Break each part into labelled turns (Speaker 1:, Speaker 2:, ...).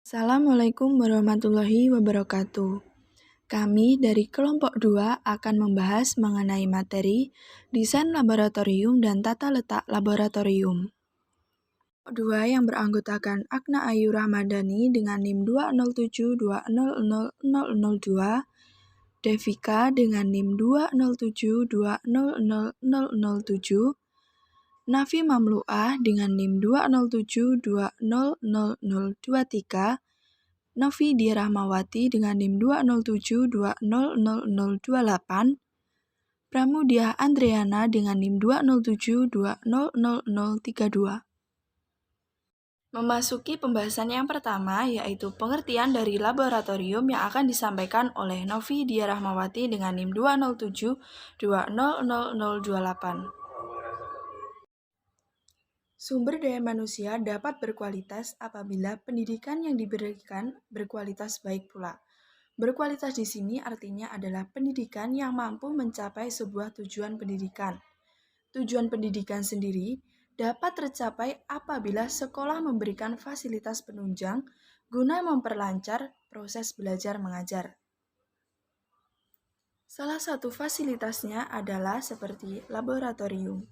Speaker 1: Assalamualaikum warahmatullahi wabarakatuh. Kami dari kelompok 2 akan membahas mengenai materi desain laboratorium dan tata letak laboratorium. 2 yang beranggotakan Akna Ayu Rahmadani dengan NIM 207200002, Devika dengan NIM 207200007, Nafi Mamluah dengan NIM 207200023, Novi Dia Rahmawati dengan NIM 207200028, Pramudia Andriana dengan NIM 207200032. Memasuki pembahasan yang pertama, yaitu pengertian dari laboratorium yang akan disampaikan oleh Novi Dia Rahmawati dengan NIM 207200028. Sumber daya manusia dapat berkualitas apabila pendidikan yang diberikan berkualitas baik pula. Berkualitas di sini artinya adalah pendidikan yang mampu mencapai sebuah tujuan pendidikan. Tujuan pendidikan sendiri dapat tercapai apabila sekolah memberikan fasilitas penunjang guna memperlancar proses belajar mengajar. Salah satu fasilitasnya adalah seperti laboratorium.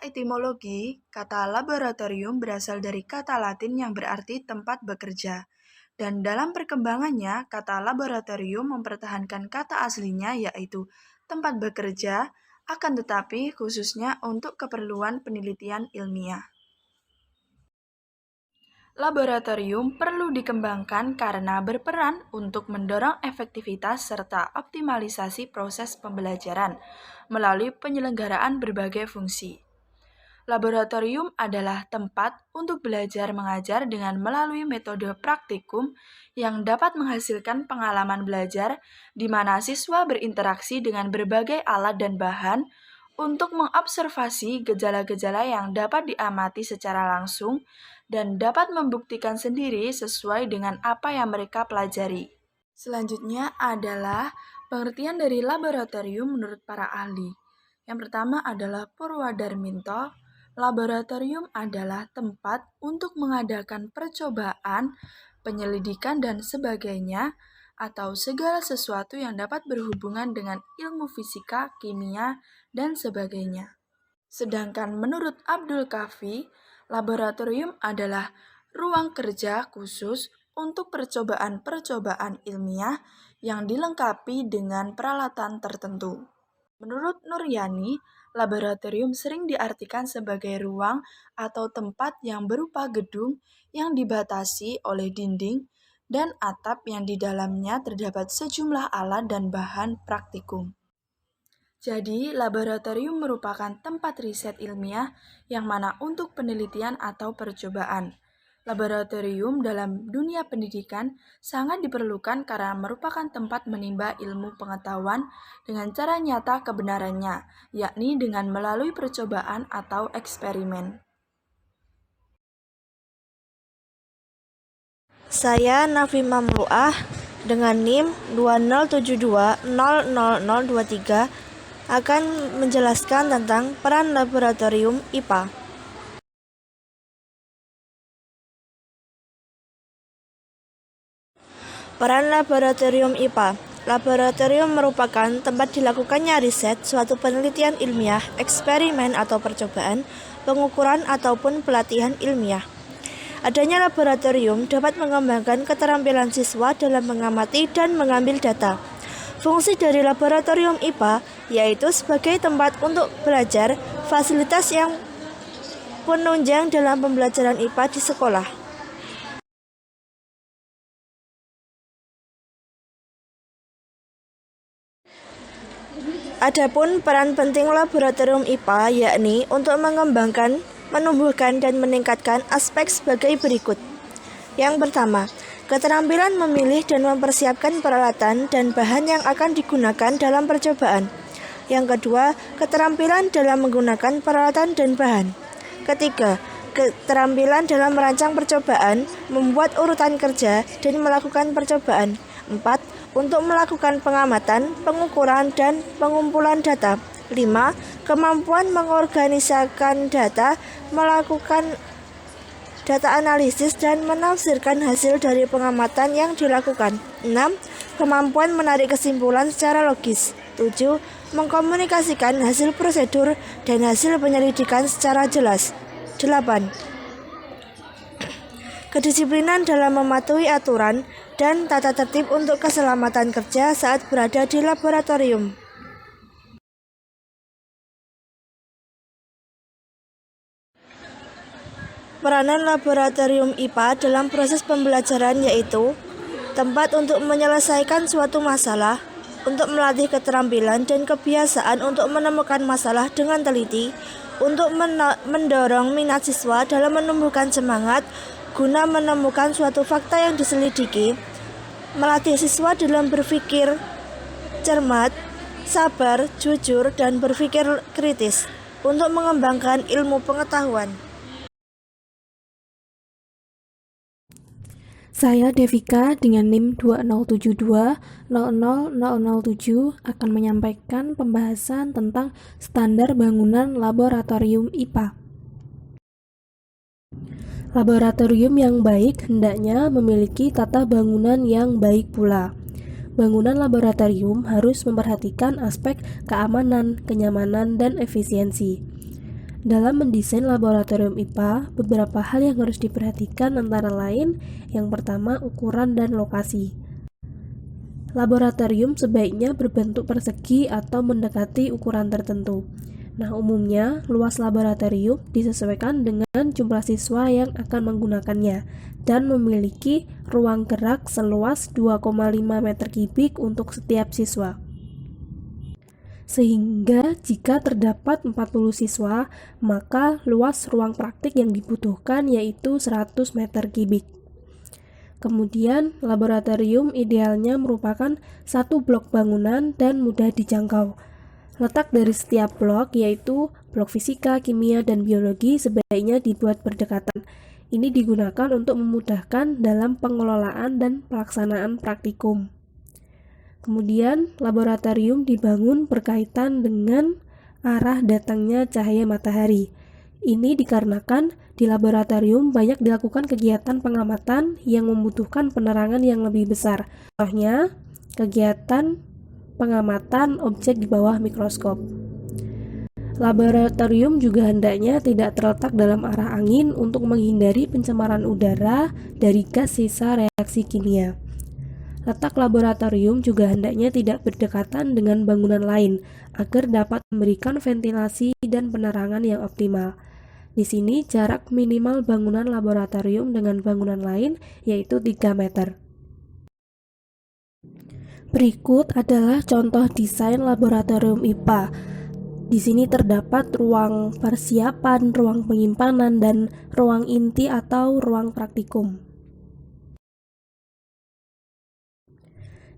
Speaker 1: Etimologi, kata laboratorium berasal dari kata Latin yang berarti tempat bekerja. Dan dalam perkembangannya, kata laboratorium mempertahankan kata aslinya yaitu tempat bekerja, akan tetapi khususnya untuk keperluan penelitian ilmiah. Laboratorium perlu dikembangkan karena berperan untuk mendorong efektivitas serta optimalisasi proses pembelajaran melalui penyelenggaraan berbagai fungsi. Laboratorium adalah tempat untuk belajar mengajar dengan melalui metode praktikum yang dapat menghasilkan pengalaman belajar di mana siswa berinteraksi dengan berbagai alat dan bahan untuk mengobservasi gejala-gejala yang dapat diamati secara langsung dan dapat membuktikan sendiri sesuai dengan apa yang mereka pelajari. Selanjutnya adalah pengertian dari laboratorium menurut para ahli. Yang pertama adalah Purwadarminto. Laboratorium adalah tempat untuk mengadakan percobaan, penyelidikan, dan sebagainya, atau segala sesuatu yang dapat berhubungan dengan ilmu fisika, kimia, dan sebagainya. Sedangkan menurut Abdul Kafi, laboratorium adalah ruang kerja khusus untuk percobaan-percobaan ilmiah yang dilengkapi dengan peralatan tertentu. Menurut Nuryani, laboratorium sering diartikan sebagai ruang atau tempat yang berupa gedung yang dibatasi oleh dinding dan atap yang di dalamnya terdapat sejumlah alat dan bahan praktikum. Jadi, laboratorium merupakan tempat riset ilmiah yang mana untuk penelitian atau percobaan. Laboratorium dalam dunia pendidikan sangat diperlukan karena merupakan tempat menimba ilmu pengetahuan dengan cara nyata kebenarannya, yakni dengan melalui percobaan atau eksperimen.
Speaker 2: Saya Nafi Mamluah dengan NIM 207200023 akan menjelaskan tentang peran laboratorium IPA. Peran laboratorium IPA. Laboratorium merupakan tempat dilakukannya riset, suatu penelitian ilmiah, eksperimen atau percobaan, pengukuran ataupun pelatihan ilmiah. Adanya laboratorium dapat mengembangkan keterampilan siswa dalam mengamati dan mengambil data. Fungsi dari laboratorium IPA yaitu sebagai tempat untuk belajar, fasilitas yang penunjang dalam pembelajaran IPA di sekolah. Adapun peran penting laboratorium IPA yakni untuk mengembangkan, menumbuhkan, dan meningkatkan aspek sebagai berikut. Yang pertama, keterampilan memilih dan mempersiapkan peralatan dan bahan yang akan digunakan dalam percobaan. Yang kedua, keterampilan dalam menggunakan peralatan dan bahan. Ketiga, keterampilan dalam merancang percobaan, membuat urutan kerja, dan melakukan percobaan. 4. Untuk melakukan pengamatan, pengukuran, dan pengumpulan data. 5. Kemampuan mengorganisakan data, melakukan data analisis dan menafsirkan hasil dari pengamatan yang dilakukan. 6. Kemampuan menarik kesimpulan secara logis. 7. Mengkomunikasikan hasil prosedur dan hasil penyelidikan secara jelas. 8. Kedisiplinan dalam mematuhi aturan dan tata tertib untuk keselamatan kerja saat berada di laboratorium. Peranan laboratorium IPA dalam proses pembelajaran yaitu tempat untuk menyelesaikan suatu masalah, untuk melatih keterampilan dan kebiasaan untuk menemukan masalah dengan teliti, untuk mendorong minat siswa dalam menumbuhkan semangat guna menemukan suatu fakta yang diselidiki, melatih siswa dalam berpikir cermat, sabar, jujur, dan berpikir kritis, untuk mengembangkan ilmu pengetahuan.
Speaker 3: Saya Devika dengan NIM 207200007 akan menyampaikan pembahasan tentang standar bangunan laboratorium IPA. Laboratorium yang baik hendaknya memiliki tata bangunan yang baik pula. Bangunan laboratorium harus memperhatikan aspek keamanan, kenyamanan, dan efisiensi. Dalam mendesain laboratorium IPA, beberapa hal yang harus diperhatikan antara lain, yang pertama ukuran dan lokasi. Laboratorium sebaiknya berbentuk persegi atau mendekati ukuran tertentu. Nah, umumnya luas laboratorium disesuaikan dengan jumlah siswa yang akan menggunakannya dan memiliki ruang gerak seluas 2,5 meter kubik untuk setiap siswa. Sehingga jika terdapat 40 siswa, maka luas ruang praktik yang dibutuhkan yaitu 100 meter kubik. Kemudian, laboratorium idealnya merupakan satu blok bangunan dan mudah dijangkau. Letak dari setiap blok yaitu blok fisika, kimia, dan biologi sebaiknya dibuat berdekatan. Ini digunakan untuk memudahkan dalam pengelolaan dan pelaksanaan praktikum. Kemudian, laboratorium dibangun berkaitan dengan arah datangnya cahaya matahari. Ini dikarenakan di laboratorium banyak dilakukan kegiatan pengamatan yang membutuhkan penerangan yang lebih besar. Contohnya, kegiatan pengamatan objek di bawah mikroskop. Laboratorium juga hendaknya tidak terletak dalam arah angin untuk menghindari pencemaran udara dari gas sisa reaksi kimia. Letak laboratorium juga hendaknya tidak berdekatan dengan bangunan lain agar dapat memberikan ventilasi dan penerangan yang optimal. Di sini jarak minimal bangunan laboratorium dengan bangunan lain yaitu 3 meter. Berikut adalah contoh desain laboratorium IPA. Di sini terdapat ruang persiapan, ruang penyimpanan, dan ruang inti atau ruang praktikum.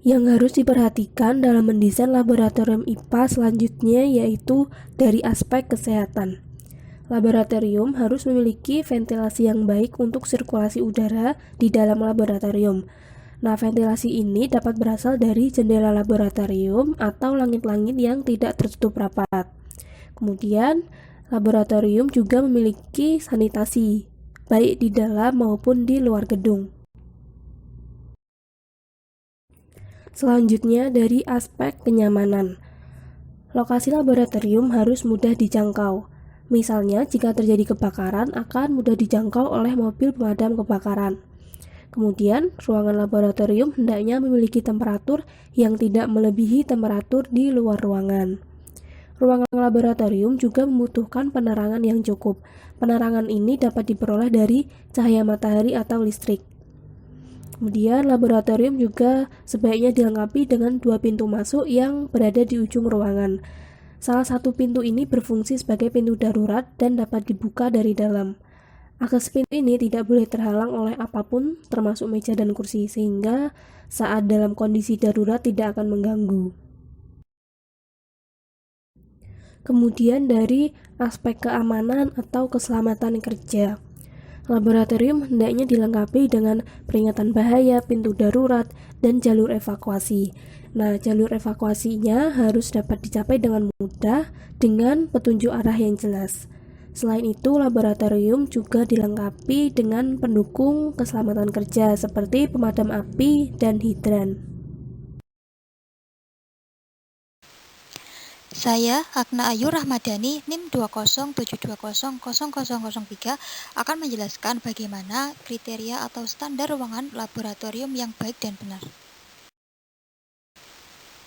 Speaker 3: Yang harus diperhatikan dalam mendesain laboratorium IPA selanjutnya yaitu dari aspek kesehatan. Laboratorium harus memiliki ventilasi yang baik untuk sirkulasi udara di dalam laboratorium. Nah, ventilasi ini dapat berasal dari jendela laboratorium atau langit-langit yang tidak tertutup rapat. Kemudian, laboratorium juga memiliki sanitasi, baik di dalam maupun di luar gedung. Selanjutnya dari aspek kenyamanan. Lokasi laboratorium harus mudah dijangkau. Misalnya, jika terjadi kebakaran akan mudah dijangkau oleh mobil pemadam kebakaran. Kemudian, ruangan laboratorium hendaknya memiliki temperatur yang tidak melebihi temperatur di luar ruangan. Ruangan laboratorium juga membutuhkan penerangan yang cukup. Penerangan ini dapat diperoleh dari cahaya matahari atau listrik. Kemudian, laboratorium juga sebaiknya dilengkapi dengan 2 pintu masuk yang berada di ujung ruangan. Salah satu pintu ini berfungsi sebagai pintu darurat dan dapat dibuka dari dalam. Akses pintu ini tidak boleh terhalang oleh apapun, termasuk meja dan kursi, sehingga saat dalam kondisi darurat tidak akan mengganggu. Kemudian dari aspek keamanan atau keselamatan kerja. Laboratorium hendaknya dilengkapi dengan peringatan bahaya, pintu darurat, dan jalur evakuasi. Nah, jalur evakuasinya harus dapat dicapai dengan mudah dengan petunjuk arah yang jelas. Selain itu, laboratorium juga dilengkapi dengan pendukung keselamatan kerja seperti pemadam api dan hidran.
Speaker 4: Saya, Agna Ayu Rahmadani, NIM 207200003, akan menjelaskan bagaimana kriteria atau standar ruangan laboratorium yang baik dan benar.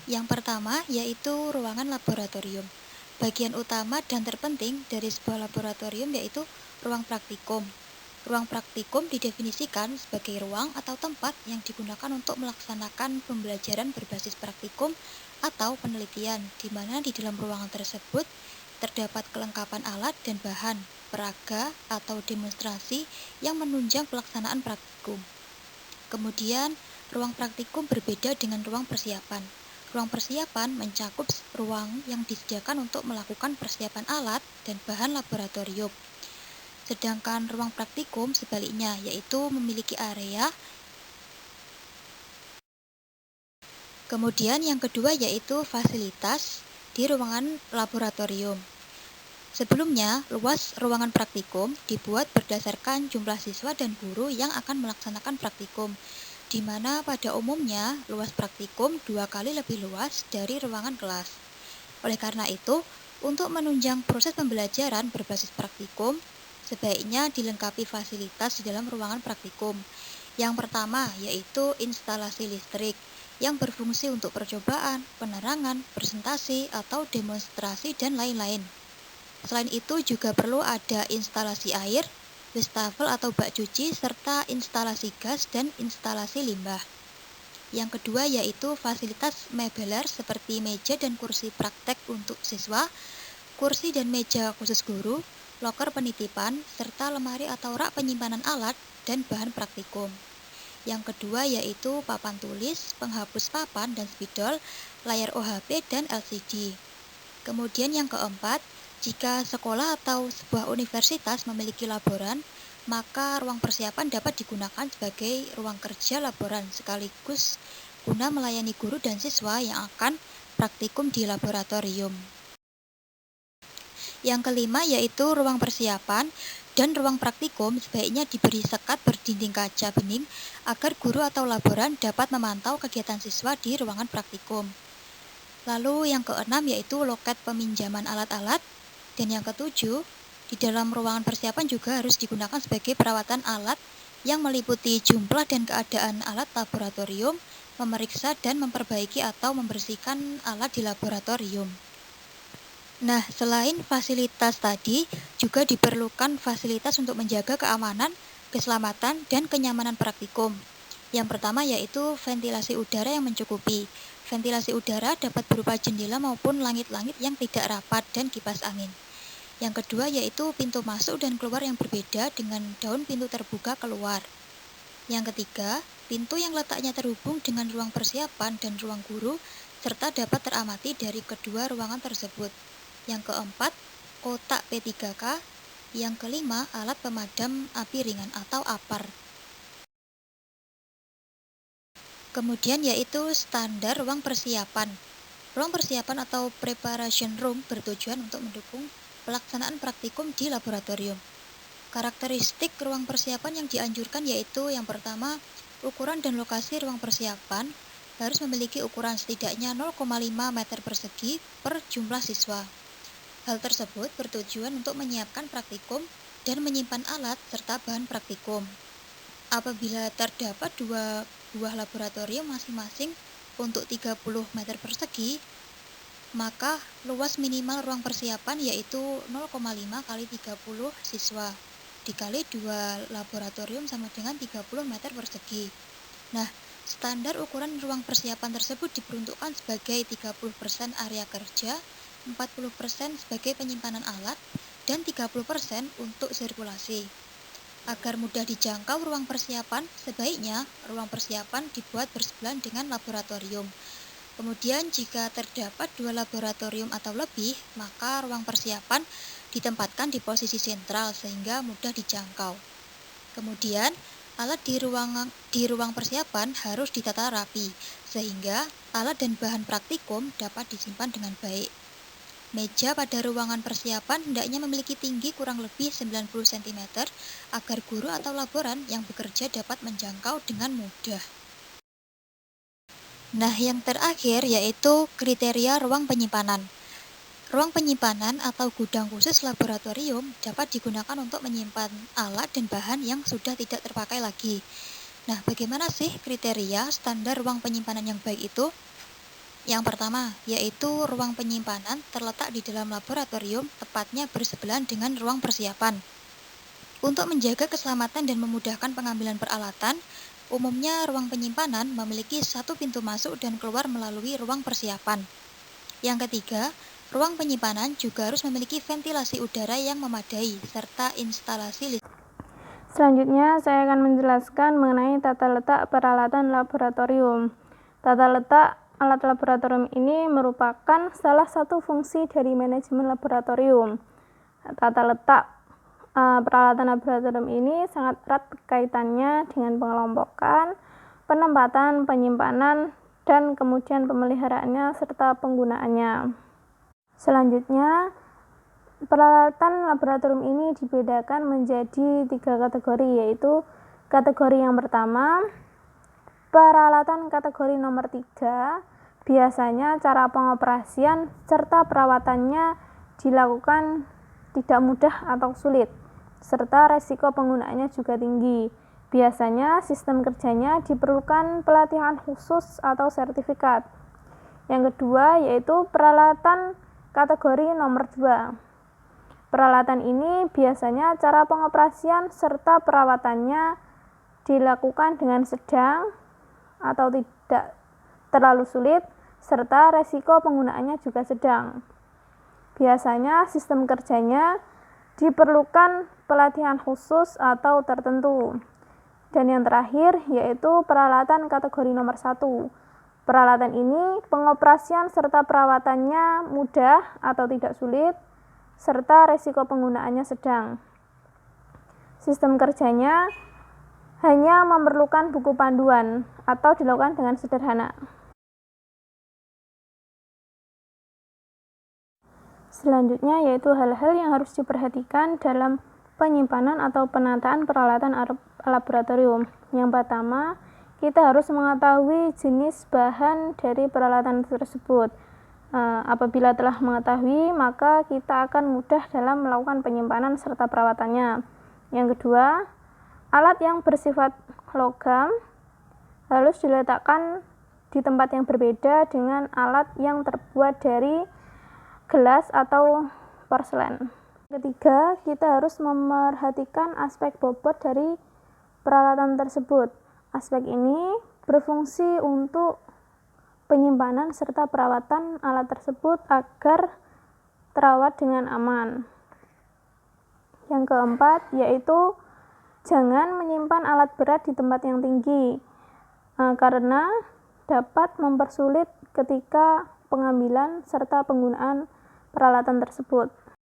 Speaker 4: Yang pertama yaitu ruangan laboratorium. Bagian utama dan terpenting dari sebuah laboratorium yaitu ruang praktikum. Ruang praktikum didefinisikan sebagai ruang atau tempat yang digunakan untuk melaksanakan pembelajaran berbasis praktikum atau penelitian, di mana di dalam ruangan tersebut terdapat kelengkapan alat dan bahan, peraga atau demonstrasi yang menunjang pelaksanaan praktikum. Kemudian, ruang praktikum berbeda dengan ruang persiapan. Ruang persiapan mencakup ruang yang disediakan untuk melakukan persiapan alat dan bahan laboratorium. Sedangkan ruang praktikum sebaliknya, yaitu memiliki area. Kemudian yang kedua yaitu fasilitas di ruangan laboratorium. Sebelumnya, luas ruangan praktikum dibuat berdasarkan jumlah siswa dan guru yang akan melaksanakan praktikum, di mana pada umumnya luas praktikum 2 kali lebih luas dari ruangan kelas. Oleh karena itu, untuk menunjang proses pembelajaran berbasis praktikum, sebaiknya dilengkapi fasilitas di dalam ruangan praktikum. Yang pertama yaitu instalasi listrik, yang berfungsi untuk percobaan, penerangan, presentasi, atau demonstrasi, dan lain-lain. Selain itu juga perlu ada instalasi air, wastafel atau bak cuci, serta instalasi gas dan instalasi limbah. Yang kedua yaitu fasilitas mebeler seperti meja dan kursi praktek untuk siswa, kursi dan meja khusus guru, loker penitipan, serta lemari atau rak penyimpanan alat dan bahan praktikum. Yang kedua yaitu papan tulis, penghapus papan dan spidol, layar OHP dan LCD. Kemudian yang keempat, jika sekolah atau sebuah universitas memiliki laboran, maka ruang persiapan dapat digunakan sebagai ruang kerja laboran sekaligus guna melayani guru dan siswa yang akan praktikum di laboratorium. Yang kelima yaitu ruang persiapan dan ruang praktikum sebaiknya diberi sekat berdinding kaca bening agar guru atau laboran dapat memantau kegiatan siswa di ruangan praktikum. Lalu yang keenam yaitu loket peminjaman alat-alat, dan yang ketujuh, di dalam ruangan persiapan juga harus digunakan sebagai perawatan alat yang meliputi jumlah dan keadaan alat laboratorium, memeriksa dan memperbaiki atau membersihkan alat di laboratorium. Nah, selain fasilitas tadi, juga diperlukan fasilitas untuk menjaga keamanan, keselamatan, dan kenyamanan praktikum. Yang pertama yaitu ventilasi udara yang mencukupi. Ventilasi udara dapat berupa jendela maupun langit-langit yang tidak rapat dan kipas angin. Yang kedua yaitu pintu masuk dan keluar yang berbeda dengan daun pintu terbuka keluar. Yang ketiga, pintu yang letaknya terhubung dengan ruang persiapan dan ruang guru serta dapat teramati dari kedua ruangan tersebut. Yang keempat, kotak P3K. Yang kelima, alat pemadam api ringan atau APAR. Kemudian yaitu standar ruang persiapan. Ruang persiapan atau preparation room bertujuan untuk mendukung pelaksanaan praktikum di laboratorium. Karakteristik ruang persiapan yang dianjurkan yaitu yang pertama, ukuran dan lokasi ruang persiapan harus memiliki ukuran setidaknya 0,5 meter persegi per jumlah siswa. Hal tersebut bertujuan untuk menyiapkan praktikum dan menyimpan alat serta bahan praktikum. Apabila terdapat 2 buah laboratorium masing-masing untuk 30 meter persegi, maka luas minimal ruang persiapan yaitu 0,5 kali 30 siswa dikali 2 laboratorium sama dengan 30 meter persegi. Nah, standar ukuran ruang persiapan tersebut diperuntukkan sebagai 30% area kerja, 40% sebagai penyimpanan alat, dan 30% untuk sirkulasi. Agar mudah dijangkau ruang persiapan, sebaiknya ruang persiapan dibuat bersebelahan dengan laboratorium. Kemudian jika terdapat 2 laboratorium atau lebih, maka ruang persiapan ditempatkan di posisi sentral sehingga mudah dijangkau. Kemudian alat di ruang persiapan harus ditata rapi sehingga alat dan bahan praktikum dapat disimpan dengan baik. Meja pada ruangan persiapan hendaknya memiliki tinggi kurang lebih 90 cm agar guru atau laboran yang bekerja dapat menjangkau dengan mudah. Nah, yang terakhir yaitu kriteria ruang penyimpanan. Ruang penyimpanan atau gudang khusus laboratorium dapat digunakan untuk menyimpan alat dan bahan yang sudah tidak terpakai lagi. Nah, bagaimana sih kriteria standar ruang penyimpanan yang baik itu? Yang pertama, yaitu ruang penyimpanan terletak di dalam laboratorium, tepatnya bersebelahan dengan ruang persiapan. Untuk menjaga keselamatan dan memudahkan pengambilan peralatan, umumnya ruang penyimpanan memiliki satu pintu masuk dan keluar melalui ruang persiapan. Yang ketiga, ruang penyimpanan juga harus memiliki ventilasi udara yang memadai, serta instalasi listrik.
Speaker 5: Selanjutnya, saya akan menjelaskan mengenai tata letak peralatan laboratorium. Tata letak alat laboratorium ini merupakan salah satu fungsi dari manajemen laboratorium. Tata letak peralatan laboratorium ini sangat erat kaitannya dengan pengelompokan, penempatan, penyimpanan, dan kemudian pemeliharaannya serta penggunaannya. Selanjutnya, peralatan laboratorium ini dibedakan menjadi 3 kategori, yaitu kategori yang pertama, peralatan kategori nomor 3, biasanya cara pengoperasian serta perawatannya dilakukan tidak mudah atau sulit, serta resiko penggunaannya juga tinggi. Biasanya sistem kerjanya diperlukan pelatihan khusus atau sertifikat. Yang kedua yaitu peralatan kategori nomor 2. Peralatan ini biasanya cara pengoperasian serta perawatannya dilakukan dengan sedang atau tidak terlalu sulit, serta resiko penggunaannya juga sedang. Biasanya sistem kerjanya diperlukan pelatihan khusus atau tertentu. Dan yang terakhir yaitu peralatan kategori nomor 1. Peralatan ini pengoperasian serta perawatannya mudah atau tidak sulit, serta resiko penggunaannya sedang. Sistem kerjanya hanya memerlukan buku panduan atau dilakukan dengan sederhana. Selanjutnya yaitu hal-hal yang harus diperhatikan dalam penyimpanan atau penataan peralatan laboratorium. Yang pertama, kita harus mengetahui jenis bahan dari peralatan tersebut. Apabila telah mengetahui, maka kita akan mudah dalam melakukan penyimpanan serta perawatannya. Yang kedua, alat yang bersifat logam harus diletakkan di tempat yang berbeda dengan alat yang terbuat dari gelas atau porselen. Ketiga, kita harus memerhatikan aspek bobot dari peralatan tersebut. Aspek ini berfungsi untuk penyimpanan serta perawatan alat tersebut agar terawat dengan aman. Yang keempat yaitu jangan menyimpan alat berat di tempat yang tinggi karena dapat mempersulit ketika pengambilan serta penggunaan peralatan tersebut.